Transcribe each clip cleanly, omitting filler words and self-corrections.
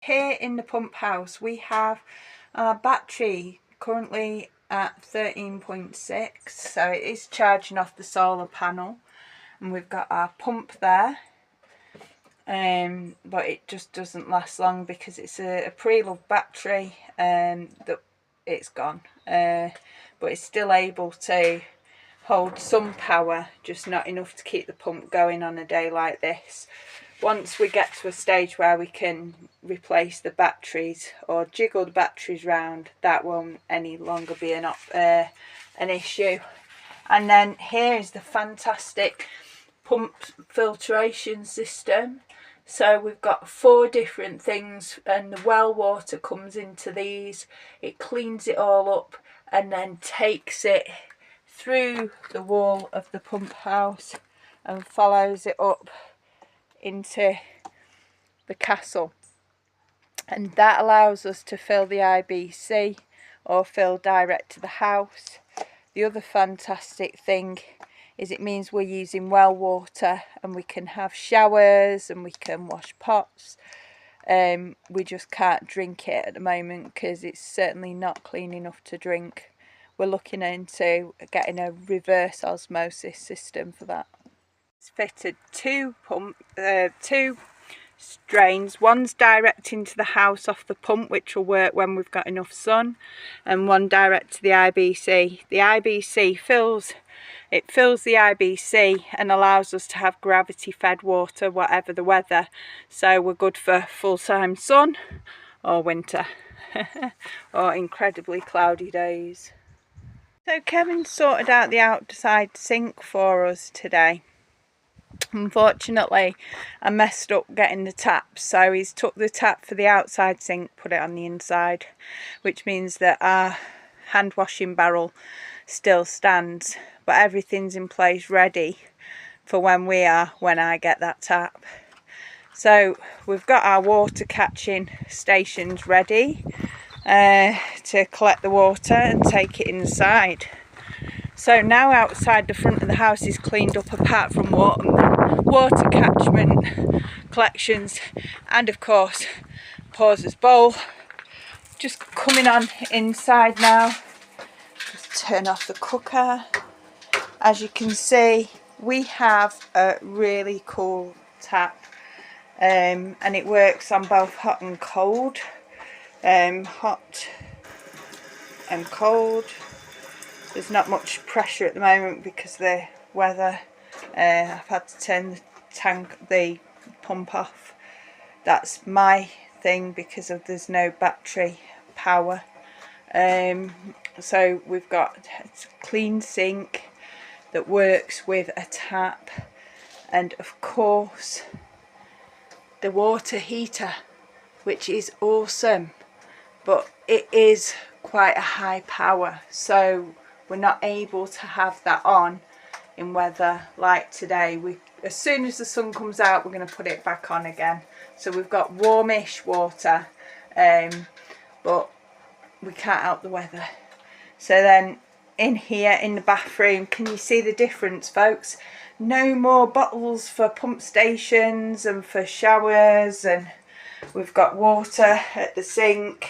here in the pump house we have our battery currently at 13.6, so it is charging off the solar panel, and we've got our pump there, but it just doesn't last long because it's a pre-loved battery that it's gone, but it's still able to hold some power, just not enough to keep the pump going on a day like this. Once we get to a stage where we can replace the batteries or jiggle the batteries round, that won't any longer be an issue. And then here is the fantastic pump filtration system. So we've got 4 different things, and the well water comes into these, it cleans it all up and then takes it through the wall of the pump house and follows it up into the castle, and that allows us to fill the IBC or fill direct to the house. The other fantastic thing is it means we're using well water, and we can have showers and we can wash pots. We just can't drink it at the moment because it's certainly not clean enough to drink. We're looking into getting a reverse osmosis system for that. It's fitted two drains. One's direct into the house off the pump, which will work when we've got enough sun, and one direct to the IBC. The IBC fills the IBC and allows us to have gravity fed water whatever the weather, so we're good for full-time sun or winter or incredibly cloudy days. So Kevin sorted out the outside sink for us today. Unfortunately, I messed up getting the tap, so he's took the tap for the outside sink, put it on the inside, which means that our hand washing barrel still stands, but everything's in place ready for when I get that tap. So we've got our water catching stations ready to collect the water and take it inside. So now outside the front of the house is cleaned up, apart from water catchment collections and of course Pause's bowl. Just coming on inside now, just turn off the cooker. As you can see, we have a really cool tap, and it works on both hot and cold. Hot and cold. There's not much pressure at the moment because of the weather. I've had to turn the pump off. That's my thing because there's no battery power. So we've got a clean sink that works with a tap, and of course the water heater, which is awesome, but it is quite a high power, so we're not able to have that on in weather like today. As soon as the sun comes out, we're going to put it back on again. So we've got warmish water, but we can't help the weather. So then in here in the bathroom, can you see the difference, folks? No more bottles for pump stations and for showers, and we've got water at the sink,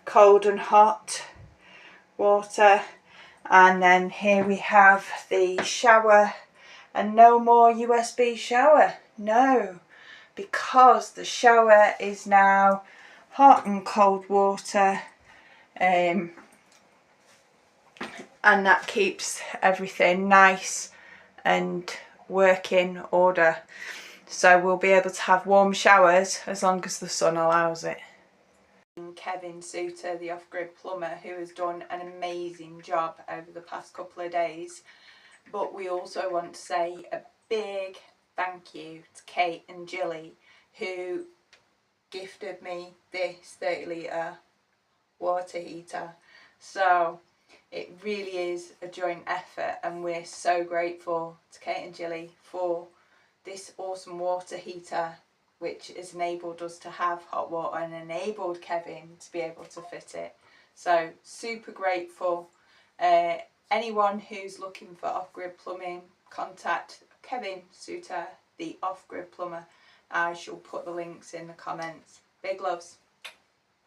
cold and hot water. And then here we have the shower, and no more USB shower, no, because the shower is now hot and cold water, and that keeps everything nice and working order. So we'll be able to have warm showers as long as the sun allows it. Kevin Souter, the off-grid plumber, who has done an amazing job over the past couple of days. But we also want to say a big thank you to Kate and Jilly, who gifted me this 30-litre water heater. So it really is a joint effort, and we're so grateful to Kate and Jilly for this awesome water heater, which has enabled us to have hot water and enabled Kevin to be able to fit it. So super grateful. Anyone who's looking for off-grid plumbing, contact Kevin Souter, the off-grid plumber. I shall put the links in the comments. Big loves.